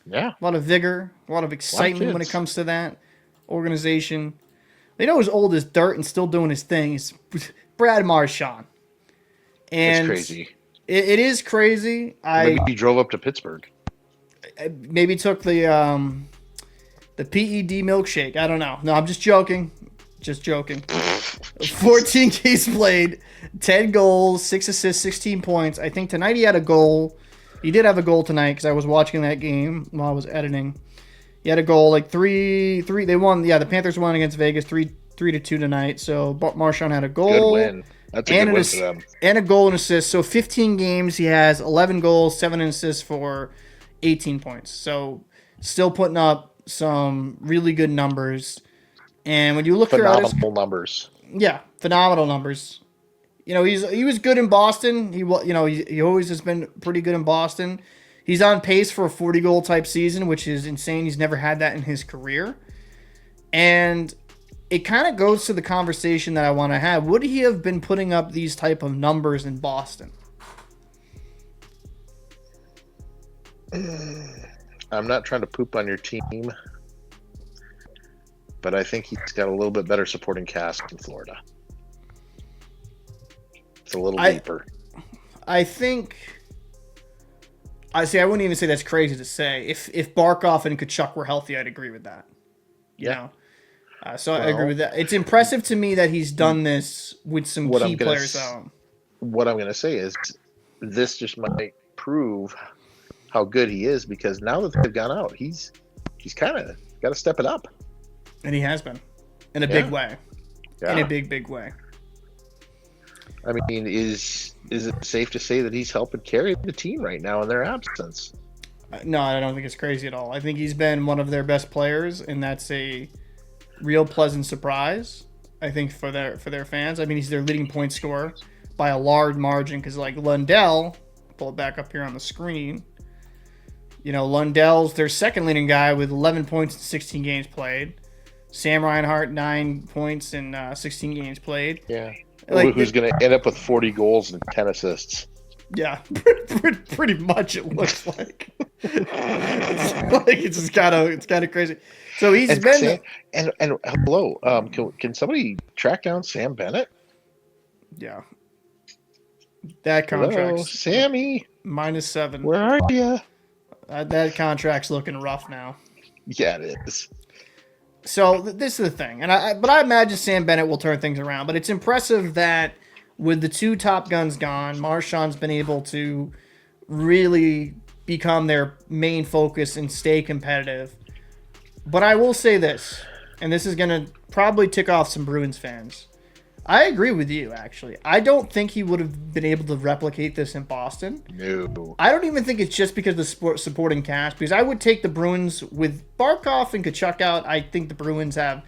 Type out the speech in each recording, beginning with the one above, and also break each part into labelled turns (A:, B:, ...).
A: Yeah.
B: A lot of vigor, a lot of
A: A lot of
B: excitement when it
A: kids.
B: comes to that organization. They know he's old as dirt and still doing his thing. It's Brad Marchand.
A: It's
B: And
A: crazy.
B: it is crazy.
A: Or maybe he drove up to Pittsburgh.
B: I maybe took the PED milkshake. I don't know. No, I'm just joking. Just joking. 14 games played, 10 goals, 6 assists, 16 points. I think tonight he had a goal. He did have a goal tonight because I was watching that game while I was editing. He had a goal, like three. They won. Yeah, the Panthers won against Vegas, 3-2 tonight. So Marchand had a
A: Good
B: goal
A: win. That's a
B: and
A: good win for them.
B: and a goal and assist. So 15 games, he has 11 goals, 7 assists for 18 points. So still putting up some really good numbers. And when you look throughout his,
A: Phenomenal numbers.
B: yeah, phenomenal numbers. You know, he was good in Boston. He always has been pretty good in Boston. He's on pace for a 40 goal type season, which is insane. He's never had that in his career. And it kind of goes to the conversation that I want to have. Would he have been putting up these type of numbers in Boston?
A: I'm not trying to poop on your team, but I think he's got a little bit better supporting cast in Florida. It's a little deeper.
B: I think. I wouldn't even say that's crazy to say. If Barkov and Kachuk were healthy, I'd agree with that. You know? So I agree with that. It's impressive to me that he's done this with some key players out.
A: What I'm going to say is this just might prove how good he is, because now that they've gone out, he's kind of got to step it up.
B: And he has been. In a big way. Yeah. In a big way.
A: I mean, is it safe to say that he's helping carry the team right now in their absence?
B: No, I don't think it's crazy at all. I think he's been one of their best players, and that's a real pleasant surprise, I think, for their fans. I mean, he's their leading point scorer by a large margin, because, like, Lundell, pull it back up here on the screen, you know, Lundell's their second leading guy with 11 points in 16 games played. Sam Reinhart, 9 points in 16 games played.
A: Yeah. Like, who's going to end up with 40 goals and 10 assists?
B: Yeah, pretty much it looks like. It's kind of crazy. So he's been
A: and hello, can somebody track down Sam Bennett?
B: Yeah, that contract's
A: Sammy
B: -7.
A: Where are you?
B: That contract's looking rough now.
A: Yeah, it is.
B: So this is the thing, but I imagine Sam Bennett will turn things around. But it's impressive that with the two top guns gone, Marchand's been able to really become their main focus and stay competitive. But I will say this, and this is going to probably tick off some Bruins fans. I agree with you, actually. I don't think he would have been able to replicate this in Boston.
A: No.
B: I don't even think it's just because of the supporting cast, because I would take the Bruins with Barkov and Kachuk out. I think the Bruins have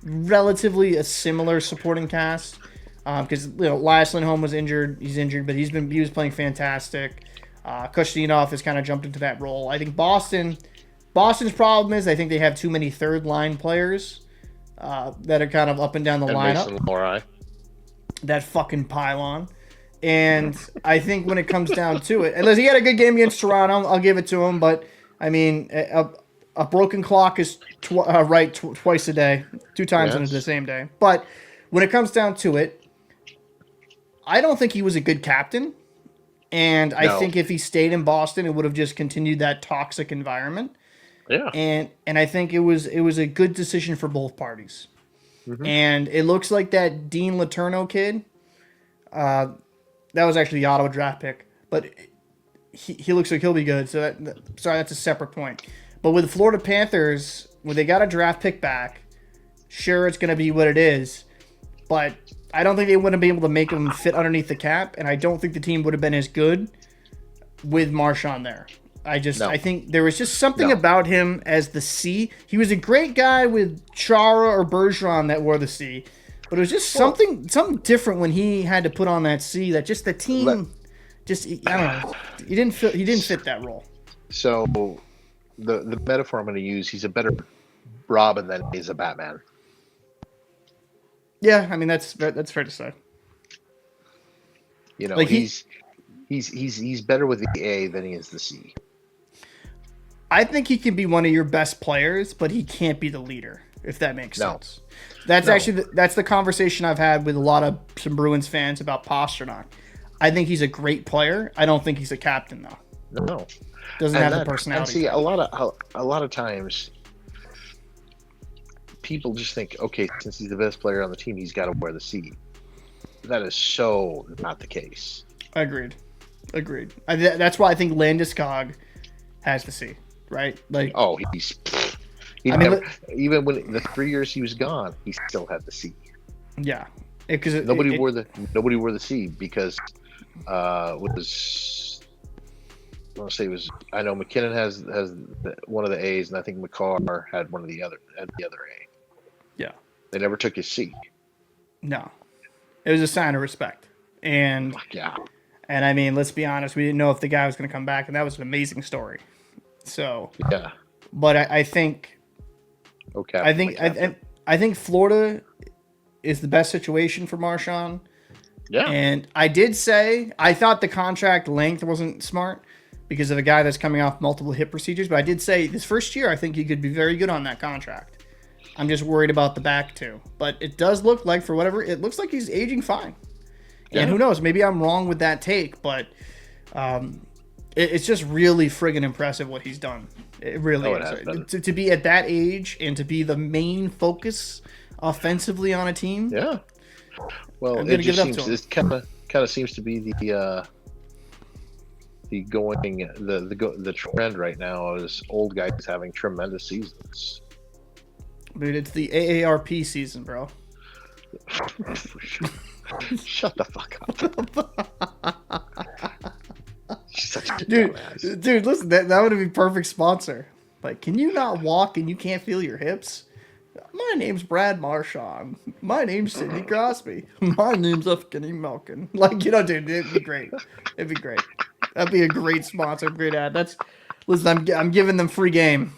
B: relatively a similar supporting cast, because Lars Lindholm was injured. He's injured, but he was playing fantastic. Kushtinov has kind of jumped into that role. I think Boston's problem is I think they have too many third line players that are kind of up and down the lineup. That fucking pylon. And I think when it comes down to it, unless he had a good game against Toronto, I'll give it to him. But I mean, a broken clock is right twice a day, 2 times in the same day. But when it comes down to it, I don't think he was a good captain. And I think if he stayed in Boston, it would have just continued that toxic environment.
A: Yeah.
B: And I think it was a good decision for both parties. Mm-hmm. And it looks like that Dean Letourneau kid, that was actually the Ottawa draft pick, but he looks like he'll be good. So that's a separate point. But with the Florida Panthers, when they got a draft pick back, sure, it's going to be what it is, but I don't think they wouldn't be able to make him fit underneath the cap, and I don't think the team would have been as good with Marchand there. I think there was just something about him as the C. He was a great guy with Chara or Bergeron that wore the C, but it was just something different when he had to put on that C. That just the team, I don't know, he didn't fit that role.
A: So the metaphor I'm going to use, he's a better Robin than he's a Batman.
B: Yeah, I mean that's fair to say.
A: Like he's better with the A than he is the C.
B: I think he can be one of your best players, but he can't be the leader, if that makes
A: No.
B: sense. That's actually that's the conversation I've had with a lot of some Bruins fans about Pastrnak. I think he's a great player. I don't think he's a captain though.
A: No.
B: Doesn't have the personality.
A: And see, a lot of times, people just think, okay, since he's the best player on the team, he's got to wear the C. That is so not the case.
B: Agreed. That's why I think Landeskog has the C, right? Like,
A: oh, even when the 3 years he was gone, he still had the C.
B: Yeah, because
A: nobody wore the C because was I want to say it was, I know McKinnon has one of the A's, and I think McCarr had the other A.
B: Yeah,
A: they never took his C.
B: No, it was a sign of respect, and
A: yeah.
B: And I mean, let's be honest, we didn't know if the guy was going to come back, and that was an amazing story. So
A: yeah,
B: but I think,
A: okay,
B: I think Florida is the best situation for Marchand.
A: Yeah,
B: and I did say I thought the contract length wasn't smart because of a guy that's coming off multiple hip procedures, but I did say this first year I think he could be very good on that contract. I'm just worried about the back too, but it does look like it looks like he's aging fine. And who knows? Maybe I'm wrong with that take, but it's just really friggin' impressive what he's done. It really is. To be at that age and to be the main focus offensively on a team.
A: Yeah. Well, it kind of seems to be the trend right now is old guys having tremendous seasons.
B: Dude, it's the AARP season, bro.
A: Shut the fuck up.
B: Dude, listen, that would be perfect sponsor. Like, can you not walk and you can't feel your hips? My name's Brad Marchand. My name's Sidney Crosby. My name's Kenny Malkin. Like, dude, it'd be great. That'd be a great sponsor, great ad. Listen, I'm giving them free game.